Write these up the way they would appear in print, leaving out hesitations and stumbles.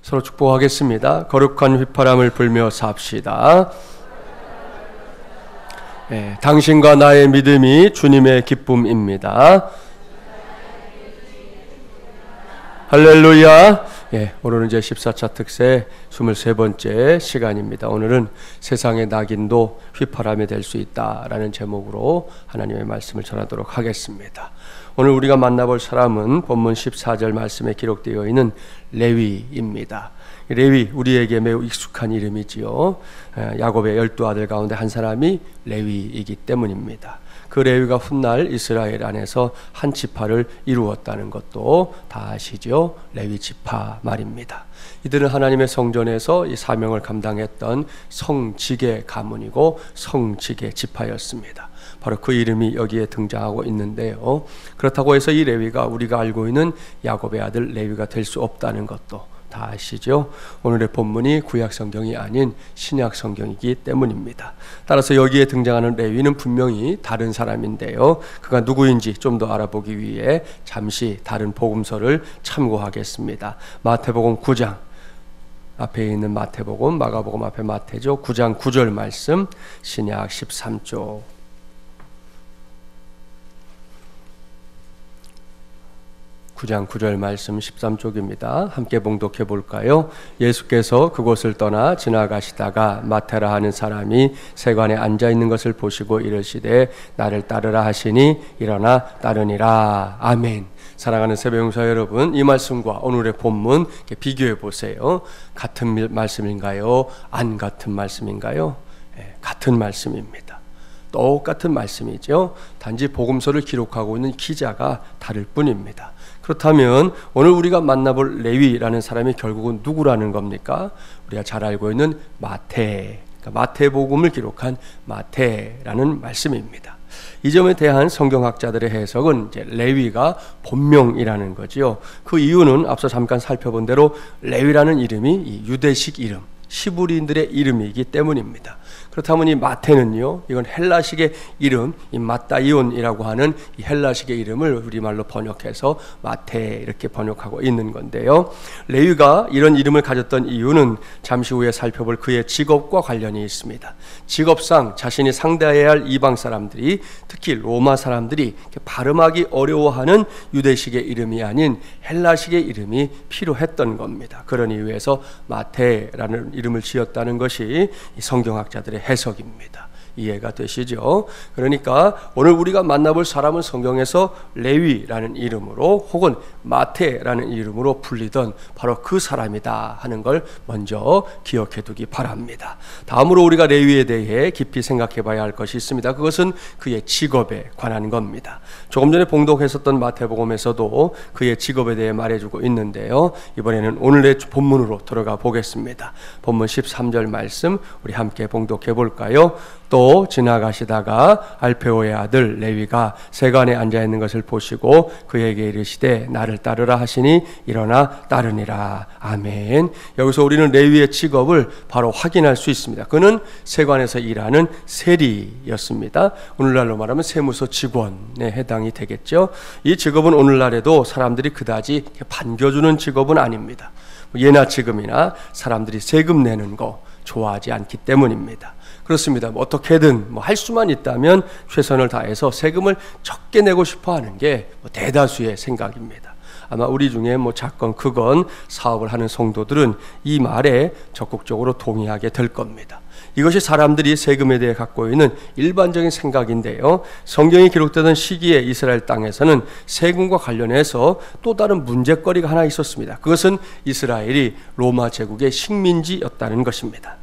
서로 축복하겠습니다. 거룩한 휘파람을 불며 삽시다. 당신과 나의 믿음이 주님의 기쁨입니다. 할렐루야. 오늘은 이제 14차 특세 23번째 시간입니다. 오늘은 세상의 낙인도 휘파람이 될 수 있다라는 제목으로 하나님의 말씀을 전하도록 하겠습니다. 오늘 우리가 만나볼 사람은 본문 14절 말씀에 기록되어 있는 레위입니다. 레위, 우리에게 매우 익숙한 이름이지요. 야곱의 12아들 가운데 한 사람이 레위이기 때문입니다. 그 레위가 훗날 이스라엘 안에서 한 지파를 이루었다는 것도 다 아시죠? 레위 지파 말입니다. 이들은 하나님의 성전에서 이 사명을 감당했던 성직의 가문이고 성직의 지파였습니다. 바로 그 이름이 여기에 등장하고 있는데요. 그렇다고 해서 이 레위가 우리가 알고 있는 야곱의 아들 레위가 될 수 없다는 것도 다 아시죠? 오늘의 본문이 구약 성경이 아닌 신약 성경이기 때문입니다. 따라서 여기에 등장하는 레위는 분명히 다른 사람인데요. 그가 누구인지 좀 더 알아보기 위해 잠시 다른 복음서를 참고하겠습니다. 마태복음 9장 앞에 있는 마태복음, 마가복음 앞에 마태죠. 9장 9절 말씀, 신약 13쪽 9장 9절 말씀 13쪽입니다. 함께 봉독해 볼까요? 예수께서 그곳을 떠나 지나가시다가 마태라 하는 사람이 세관에 앉아 있는 것을 보시고 이르시되 나를 따르라 하시니 일어나 따르니라. 아멘. 사랑하는 새벽용사 여러분, 이 말씀과 오늘의 본문 비교해 보세요. 같은 말씀인가요? 안 같은 말씀인가요? 같은 말씀입니다. 똑같은 말씀이죠. 단지 복음서를 기록하고 있는 기자가 다를 뿐입니다. 그렇다면 오늘 우리가 만나볼 레위라는 사람이 결국은 누구라는 겁니까? 우리가 잘 알고 있는 마태, 그러니까 마태복음을 기록한 마태라는 말씀입니다. 이 점에 대한 성경학자들의 해석은 이제 레위가 본명이라는 거지요. 그 이유는 앞서 잠깐 살펴본 대로 레위라는 이름이 이 유대식 이름, 시브리인들의 이름이기 때문입니다. 그렇다면 이 마태는요, 이건 헬라식의 이름, 이 마따이온이라고 하는 이 헬라식의 이름을 우리말로 번역해서 마태 이렇게 번역하고 있는 건데요. 레위가 이런 이름을 가졌던 이유는 잠시 후에 살펴볼 그의 직업과 관련이 있습니다. 직업상 자신이 상대해야 할 이방 사람들이, 특히 로마 사람들이 발음하기 어려워하는 유대식의 이름이 아닌 헬라식의 이름이 필요했던 겁니다. 그런 이유에서 마태라는 이름을 지었다는 것이 성경학자들의 해석입니다. 이해가 되시죠? 그러니까 오늘 우리가 만나볼 사람은 성경에서 레위라는 이름으로 혹은 마태라는 이름으로 불리던 바로 그 사람이다 하는 걸 먼저 기억해 두기 바랍니다. 다음으로 우리가 레위에 대해 깊이 생각해 봐야 할 것이 있습니다. 그것은 그의 직업에 관한 겁니다. 조금 전에 봉독했었던 마태복음에서도 그의 직업에 대해 말해주고 있는데요. 이번에는 오늘의 본문으로 들어가 보겠습니다. 본문 13절 말씀 우리 함께 봉독해 볼까요? 또 지나가시다가 알페오의 아들 레위가 세관에 앉아 있는 것을 보시고 그에게 이르시되 나를 따르라 하시니 일어나 따르니라. 아멘. 여기서 우리는 레위의 직업을 바로 확인할 수 있습니다. 그는 세관에서 일하는 세리였습니다. 오늘날로 말하면 세무서 직원에 해당이 되겠죠. 이 직업은 오늘날에도 사람들이 그다지 반겨주는 직업은 아닙니다. 예나 지금이나 사람들이 세금 내는 거 좋아하지 않기 때문입니다. 그렇습니다. 어떻게든 할 수만 있다면 최선을 다해서 세금을 적게 내고 싶어 하는 게 대다수의 생각입니다. 아마 우리 중에 작건 크건 사업을 하는 성도들은 이 말에 적극적으로 동의하게 될 겁니다. 이것이 사람들이 세금에 대해 갖고 있는 일반적인 생각인데요. 성경이 기록되던 시기에 이스라엘 땅에서는 세금과 관련해서 또 다른 문제거리가 하나 있었습니다. 그것은 이스라엘이 로마 제국의 식민지였다는 것입니다.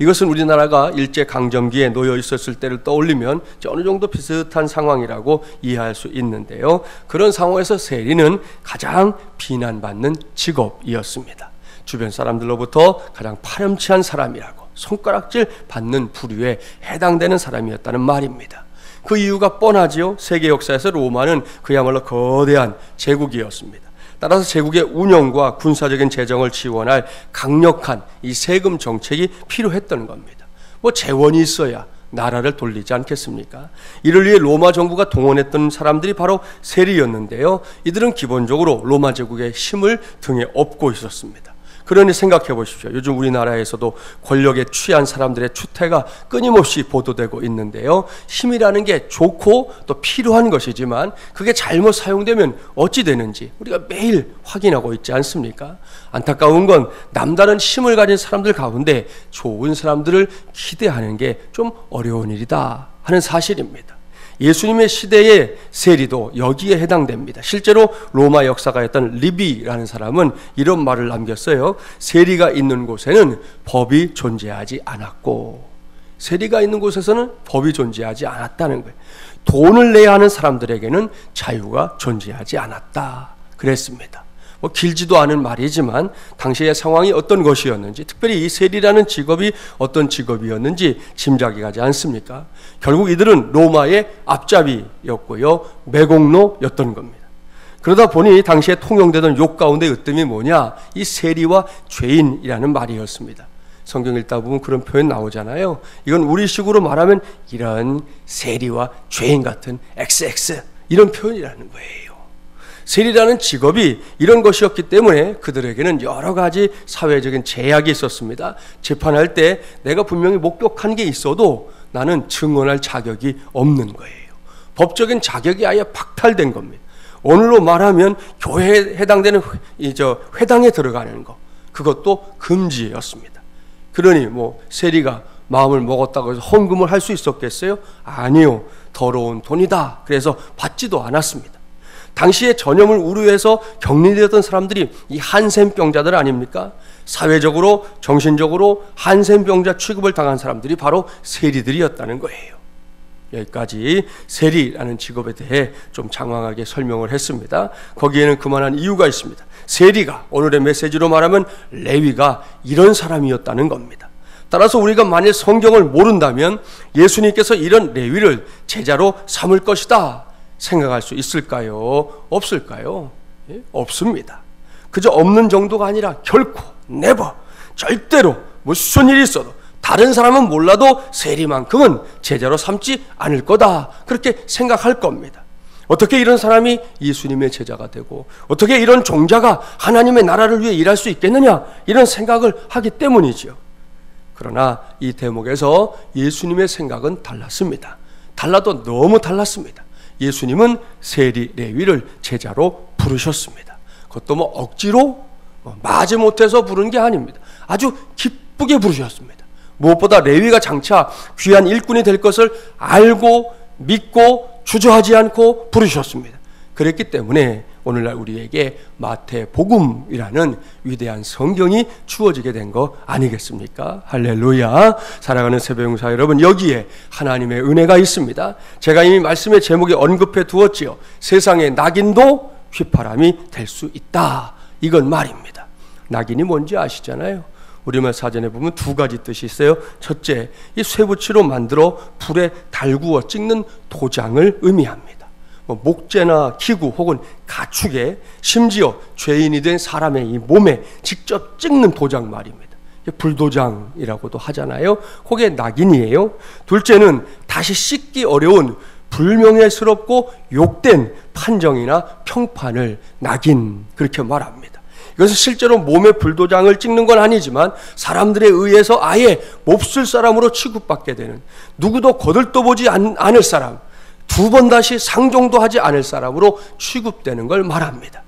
이것은 우리나라가 일제강점기에 놓여 있었을 때를 떠올리면 어느 정도 비슷한 상황이라고 이해할 수 있는데요. 그런 상황에서 세리는 가장 비난받는 직업이었습니다. 주변 사람들로부터 가장 파렴치한 사람이라고 손가락질 받는 부류에 해당되는 사람이었다는 말입니다. 그 이유가 뻔하지요. 세계 역사에서 로마는 그야말로 거대한 제국이었습니다. 따라서 제국의 운영과 군사적인 재정을 지원할 강력한 이 세금 정책이 필요했던 겁니다. 재원이 있어야 나라를 돌리지 않겠습니까? 이를 위해 로마 정부가 동원했던 사람들이 바로 세리였는데요. 이들은 기본적으로 로마 제국의 힘을 등에 업고 있었습니다. 그러니 생각해 보십시오. 요즘 우리나라에서도 권력에 취한 사람들의 추태가 끊임없이 보도되고 있는데요. 힘이라는 게 좋고 또 필요한 것이지만 그게 잘못 사용되면 어찌 되는지 우리가 매일 확인하고 있지 않습니까? 안타까운 건 남다른 힘을 가진 사람들 가운데 좋은 사람들을 기대하는 게 좀 어려운 일이다 하는 사실입니다. 예수님의 시대의 세리도 여기에 해당됩니다. 실제로 로마 역사가였던 리비라는 사람은 이런 말을 남겼어요. 세리가 있는 곳에는 법이 존재하지 않았고, 세리가 있는 곳에서는 법이 존재하지 않았다는 거예요. 돈을 내야 하는 사람들에게는 자유가 존재하지 않았다 그랬습니다. 길지도 않은 말이지만 당시의 상황이 어떤 것이었는지, 특별히 이 세리라는 직업이 어떤 직업이었는지 짐작이 가지 않습니까? 결국 이들은 로마의 앞잡이였고요, 매국노였던 겁니다. 그러다 보니 당시에 통용되던 욕 가운데 으뜸이 뭐냐? 이 세리와 죄인이라는 말이었습니다. 성경 읽다 보면 그런 표현 나오잖아요. 이건 우리식으로 말하면 이런 세리와 죄인 같은 XX 이런 표현이라는 거예요. 세리라는 직업이 이런 것이었기 때문에 그들에게는 여러 가지 사회적인 제약이 있었습니다. 재판할 때 내가 분명히 목격한 게 있어도 나는 증언할 자격이 없는 거예요. 법적인 자격이 아예 박탈된 겁니다. 오늘로 말하면 교회에 해당되는 회당에 들어가는 것, 그것도 금지였습니다. 그러니 세리가 마음을 먹었다고 해서 헌금을 할 수 있었겠어요? 아니요. 더러운 돈이다. 그래서 받지도 않았습니다. 당시에 전염을 우려해서 격리되었던 사람들이 이 한센병자들 아닙니까? 사회적으로 정신적으로 한센병자 취급을 당한 사람들이 바로 세리들이었다는 거예요. 여기까지 세리라는 직업에 대해 좀 장황하게 설명을 했습니다. 거기에는 그만한 이유가 있습니다. 세리가, 오늘의 메시지로 말하면 레위가 이런 사람이었다는 겁니다. 따라서 우리가 만일 성경을 모른다면 예수님께서 이런 레위를 제자로 삼을 것이다 생각할 수 있을까요? 없을까요? 없습니다. 그저 없는 정도가 아니라 결코 never, 절대로 무슨 일이 있어도 다른 사람은 몰라도 세리만큼은 제자로 삼지 않을 거다, 그렇게 생각할 겁니다. 어떻게 이런 사람이 예수님의 제자가 되고 어떻게 이런 종자가 하나님의 나라를 위해 일할 수 있겠느냐, 이런 생각을 하기 때문이죠. 그러나 이 대목에서 예수님의 생각은 달랐습니다. 달라도 너무 달랐습니다. 예수님은 세리 레위를 제자로 부르셨습니다. 그것도 억지로 마지못해서 부른 게 아닙니다. 아주 기쁘게 부르셨습니다. 무엇보다 레위가 장차 귀한 일꾼이 될 것을 알고 믿고 주저하지 않고 부르셨습니다. 그랬기 때문에 오늘날 우리에게 마태복음이라는 위대한 성경이 주어지게 된 거 아니겠습니까? 할렐루야. 사랑하는 새벽용사 여러분, 여기에 하나님의 은혜가 있습니다. 제가 이미 말씀의 제목에 언급해 두었지요. 세상의 낙인도 휘파람이 될 수 있다, 이건 말입니다. 낙인이 뭔지 아시잖아요. 우리말 사전에 보면 두 가지 뜻이 있어요. 첫째, 이 쇠붙이로 만들어 불에 달구어 찍는 도장을 의미합니다. 목재나 기구 혹은 가축에, 심지어 죄인이 된 사람의 이 몸에 직접 찍는 도장 말입니다. 불도장이라고도 하잖아요. 그게 낙인이에요. 둘째는 다시 씻기 어려운 불명예스럽고 욕된 판정이나 평판을 낙인, 그렇게 말합니다. 이것은 실제로 몸에 불도장을 찍는 건 아니지만 사람들에 의해서 아예 몹쓸 사람으로 취급받게 되는, 누구도 거들떠보지 않을 사람, 두 번 다시 상종도 하지 않을 사람으로 취급되는 걸 말합니다.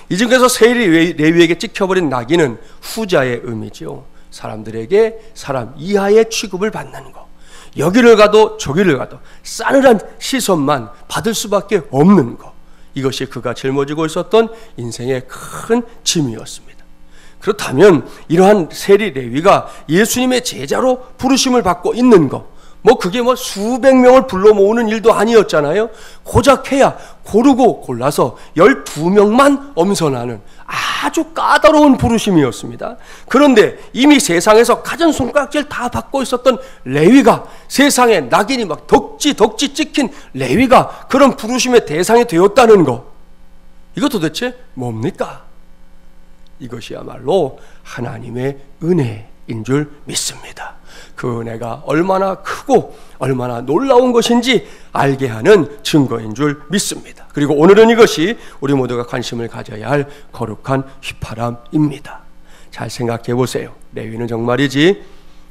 이 중에서 세리 레위에게 찍혀버린 낙인은 후자의 의미죠. 사람들에게 사람 이하의 취급을 받는 것, 여기를 가도 저기를 가도 싸늘한 시선만 받을 수밖에 없는 것, 이것이 그가 짊어지고 있었던 인생의 큰 짐이었습니다. 그렇다면 이러한 세리 레위가 예수님의 제자로 부르심을 받고 있는 것, 그게 수백 명을 불러 모으는 일도 아니었잖아요. 고작 해야 고르고 골라서 12명만 엄선하는 아주 까다로운 부르심이었습니다. 그런데 이미 세상에서 가진 손가락질 다 받고 있었던 레위가, 세상에 낙인이 덕지 찍힌 레위가 그런 부르심의 대상이 되었다는 것, 이거 도대체 뭡니까? 이것이야말로 하나님의 은혜인 줄 믿습니다. 그 은혜가 얼마나 크고 얼마나 놀라운 것인지 알게 하는 증거인 줄 믿습니다. 그리고 오늘은 이것이 우리 모두가 관심을 가져야 할 거룩한 휘파람입니다. 잘 생각해 보세요. 레위는 정말이지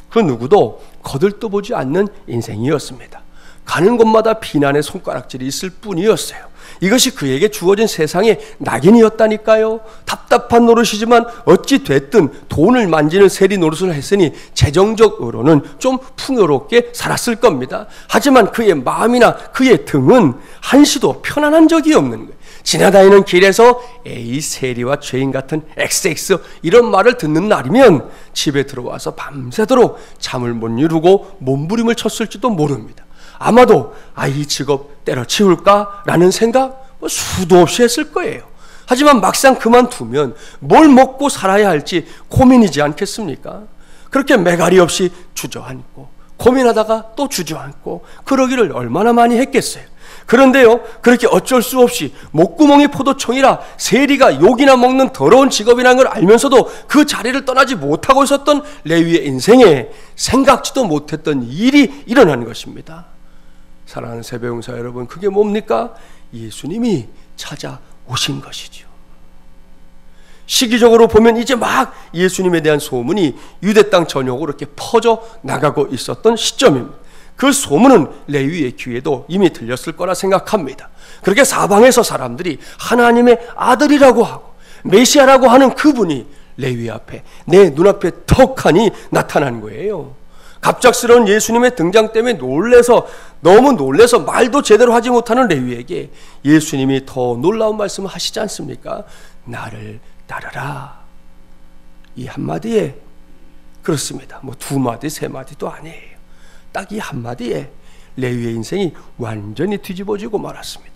그 누구도 거들떠보지 않는 인생이었습니다. 가는 곳마다 비난의 손가락질이 있을 뿐이었어요. 이것이 그에게 주어진 세상의 낙인이었다니까요. 답답한 노릇이지만 어찌 됐든 돈을 만지는 세리 노릇을 했으니 재정적으로는 좀 풍요롭게 살았을 겁니다. 하지만 그의 마음이나 그의 등은 한시도 편안한 적이 없는 거예요. 지나다니는 길에서 에이 세리와 죄인 같은 XX 이런 말을 듣는 날이면 집에 들어와서 밤새도록 잠을 못 이루고 몸부림을 쳤을지도 모릅니다. 아마도 이 직업 때려치울까? 라는 생각 수도 없이 했을 거예요. 하지만 막상 그만두면 뭘 먹고 살아야 할지 고민이지 않겠습니까? 그렇게 매갈이 없이 주저앉고 고민하다가 또 주저앉고 그러기를 얼마나 많이 했겠어요. 그런데요, 그렇게 어쩔 수 없이 목구멍이 포도청이라 세리가 욕이나 먹는 더러운 직업이라는 걸 알면서도 그 자리를 떠나지 못하고 있었던 레위의 인생에 생각지도 못했던 일이 일어난 것입니다. 사랑하는 세배용사 여러분, 그게 뭡니까? 예수님이 찾아오신 것이죠. 시기적으로 보면 이제 막 예수님에 대한 소문이 유대 땅 전역으로 이렇게 퍼져 나가고 있었던 시점입니다. 그 소문은 레위의 귀에도 이미 들렸을 거라 생각합니다. 그렇게 사방에서 사람들이 하나님의 아들이라고 하고 메시아라고 하는 그분이 레위 앞에 내 눈앞에 턱하니 나타난 거예요. 갑작스러운 예수님의 등장 때문에 너무 놀래서 말도 제대로 하지 못하는 레위에게 예수님이 더 놀라운 말씀을 하시지 않습니까? 나를 따르라. 이 한마디에 그렇습니다. 두 마디, 세 마디도 아니에요. 딱 이 한마디에 레위의 인생이 완전히 뒤집어지고 말았습니다.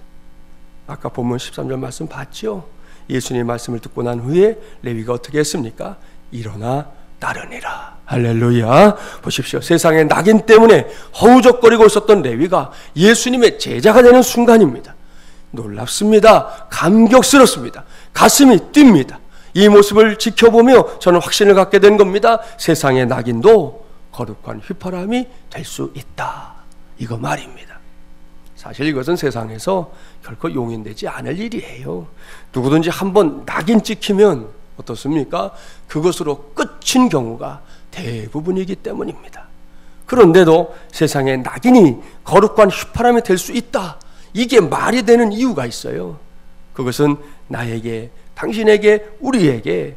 아까 본문 13절 말씀 봤죠? 예수님의 말씀을 듣고 난 후에 레위가 어떻게 했습니까? 일어나 따르니라. 할렐루야. 보십시오. 세상의 낙인 때문에 허우적거리고 있었던 레위가 예수님의 제자가 되는 순간입니다. 놀랍습니다. 감격스럽습니다. 가슴이 뜁니다. 이 모습을 지켜보며 저는 확신을 갖게 된 겁니다. 세상의 낙인도 거룩한 휘파람이 될 수 있다. 이거 말입니다. 사실 이것은 세상에서 결코 용인되지 않을 일이에요. 누구든지 한번 낙인 찍히면 어떻습니까? 그것으로 끝인 경우가 대부분이기 때문입니다. 그런데도 세상에 낙인이 거룩한 휘파람이 될 수 있다. 이게 말이 되는 이유가 있어요. 그것은 나에게, 당신에게, 우리에게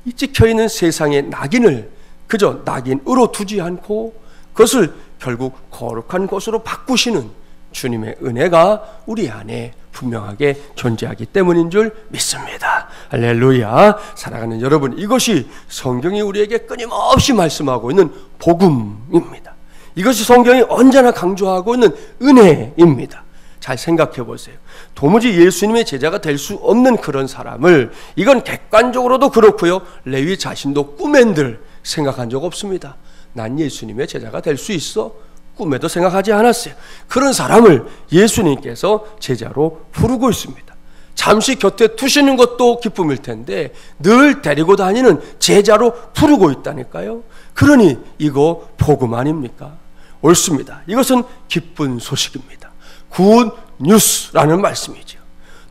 이 찍혀있는 세상의 낙인을 그저 낙인으로 두지 않고 그것을 결국 거룩한 것으로 바꾸시는 주님의 은혜가 우리 안에 분명하게 존재하기 때문인 줄 믿습니다. 할렐루야. 사랑하는 여러분, 이것이 성경이 우리에게 끊임없이 말씀하고 있는 복음입니다. 이것이 성경이 언제나 강조하고 있는 은혜입니다. 잘 생각해 보세요. 도무지 예수님의 제자가 될 수 없는 그런 사람을, 이건 객관적으로도 그렇고요, 레위 자신도 꿈엔들 생각한 적 없습니다. 난 예수님의 제자가 될 수 있어? 꿈에도 생각하지 않았어요. 그런 사람을 예수님께서 제자로 부르고 있습니다. 잠시 곁에 두시는 것도 기쁨일 텐데 늘 데리고 다니는 제자로 부르고 있다니까요. 그러니 이거 복음 아닙니까? 옳습니다. 이것은 기쁜 소식입니다. 굿 뉴스라는 말씀이죠.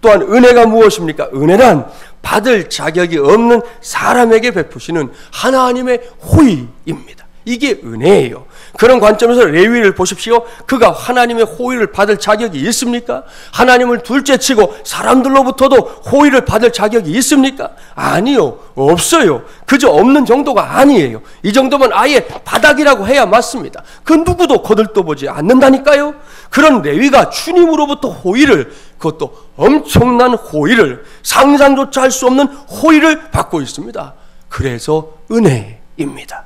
또한 은혜가 무엇입니까? 은혜란 받을 자격이 없는 사람에게 베푸시는 하나님의 호의입니다. 이게 은혜예요. 그런 관점에서 레위를 보십시오. 그가 하나님의 호의를 받을 자격이 있습니까? 하나님을 둘째치고 사람들로부터도 호의를 받을 자격이 있습니까? 아니요, 없어요. 그저 없는 정도가 아니에요. 이 정도면 아예 바닥이라고 해야 맞습니다. 그 누구도 거들떠보지 않는다니까요. 그런 레위가 주님으로부터 호의를, 그것도 엄청난 호의를, 상상조차 할 수 없는 호의를 받고 있습니다. 그래서 은혜입니다.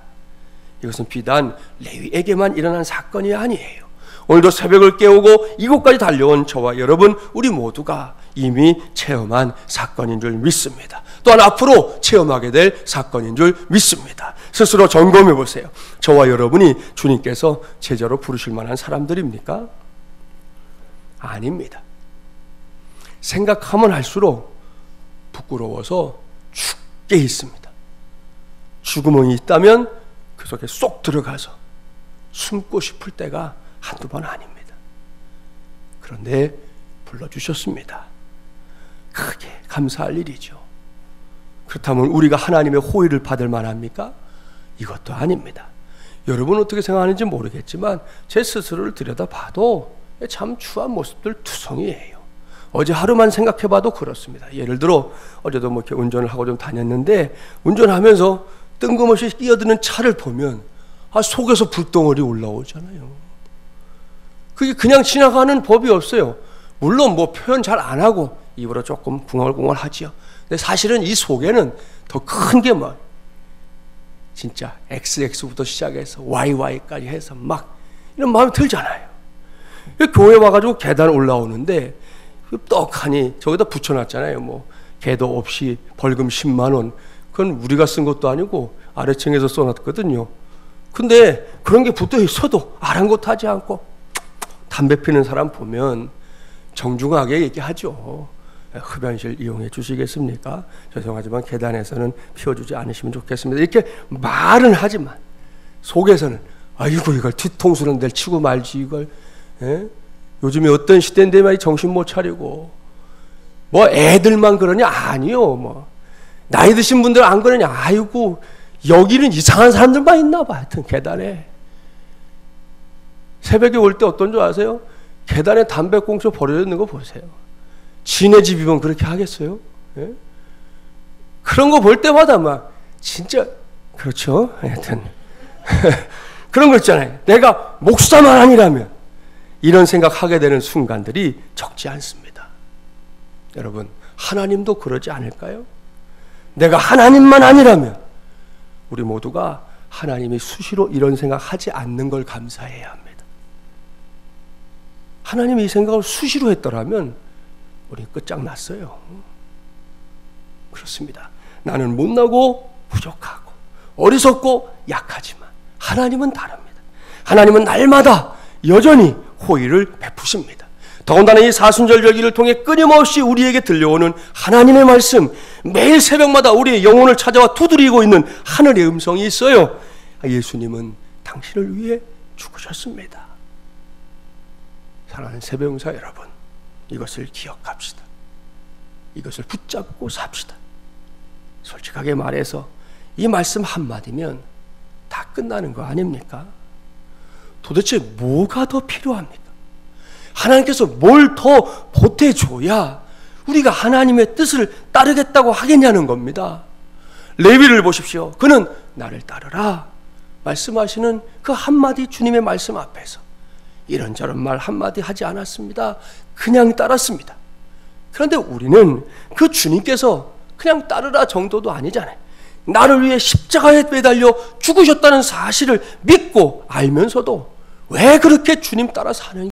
이것은 비단 레위에게만 일어난 사건이 아니에요. 오늘도 새벽을 깨우고 이곳까지 달려온 저와 여러분, 우리 모두가 이미 체험한 사건인 줄 믿습니다. 또한 앞으로 체험하게 될 사건인 줄 믿습니다. 스스로 점검해 보세요. 저와 여러분이 주님께서 제자로 부르실 만한 사람들입니까? 아닙니다. 생각하면 할수록 부끄러워서 죽게 있습니다. 죽구멍이 있다면 그 속에 쏙 들어가서 숨고 싶을 때가 한두 번 아닙니다. 그런데 불러주셨습니다. 크게 감사할 일이죠. 그렇다면 우리가 하나님의 호의를 받을 만합니까? 이것도 아닙니다. 여러분 어떻게 생각하는지 모르겠지만 제 스스로를 들여다봐도 참 추한 모습들 투성이에요. 어제 하루만 생각해봐도 그렇습니다. 예를 들어 어제도 뭐 이렇게 운전을 하고 좀 다녔는데 운전하면서 뜬금없이 끼어드는 차를 보면 속에서 불덩어리 올라오잖아요. 그게 그냥 지나가는 법이 없어요. 물론 뭐 표현 잘 안 하고 입으로 조금 궁얼궁얼 하지요. 근데 사실은 이 속에는 더 큰 게 뭐 진짜 XX부터 시작해서 YY까지 해서 막 이런 마음이 들잖아요. 교회 와가지고 계단 올라오는데 떡하니 저기다 붙여놨잖아요. 뭐 개도 없이 벌금 10만 원. 그건 우리가 쓴 것도 아니고 아래층에서 써놨거든요. 근데 그런 게 붙어 있어도 아랑곳하지 않고 담배 피는 사람 보면 정중하게 얘기하죠. 흡연실 이용해 주시겠습니까? 죄송하지만 계단에서는 피워주지 않으시면 좋겠습니다. 이렇게 말은 하지만 속에서는 아이고 이걸 뒤통수는 낼 치고 말지 이걸. 요즘에 어떤 시대인데 말이 정신 못 차리고 뭐 애들만 그러냐? 아니요. 뭐 나이 드신 분들 안 그러냐? 아이고 여기는 이상한 사람들만 있나 봐. 하여튼 계단에 새벽에 올 때 어떤 줄 아세요? 계단에 담배꽁초 버려져 있는 거 보세요. 지네 집이면 그렇게 하겠어요? 예? 그런 거 볼 때마다 막 진짜 그렇죠. 하여튼 그런 거 있잖아요. 내가 목사만 아니라면 이런 생각하게 되는 순간들이 적지 않습니다. 여러분 하나님도 그러지 않을까요? 내가 하나님만 아니라면 우리 모두가 하나님이 수시로 이런 생각하지 않는 걸 감사해야 합니다. 하나님이 이 생각을 수시로 했더라면 우리 끝장났어요. 그렇습니다. 나는 못나고 부족하고 어리석고 약하지만 하나님은 다릅니다. 하나님은 날마다 여전히 호의를 베푸십니다. 더군다나 이 사순절절기를 통해 끊임없이 우리에게 들려오는 하나님의 말씀, 매일 새벽마다 우리의 영혼을 찾아와 두드리고 있는 하늘의 음성이 있어요. 예수님은 당신을 위해 죽으셨습니다. 사랑하는 새벽용사 여러분, 이것을 기억합시다. 이것을 붙잡고 삽시다. 솔직하게 말해서 이 말씀 한마디면 다 끝나는 거 아닙니까? 도대체 뭐가 더 필요합니까? 하나님께서 뭘 더 보태줘야 우리가 하나님의 뜻을 따르겠다고 하겠냐는 겁니다. 레위를 보십시오. 그는 나를 따르라 말씀하시는 그 한마디 주님의 말씀 앞에서 이런저런 말 한마디 하지 않았습니다. 그냥 따랐습니다. 그런데 우리는 그 주님께서 그냥 따르라 정도도 아니잖아요. 나를 위해 십자가에 매달려 죽으셨다는 사실을 믿고 알면서도 왜 그렇게 주님 따라 사는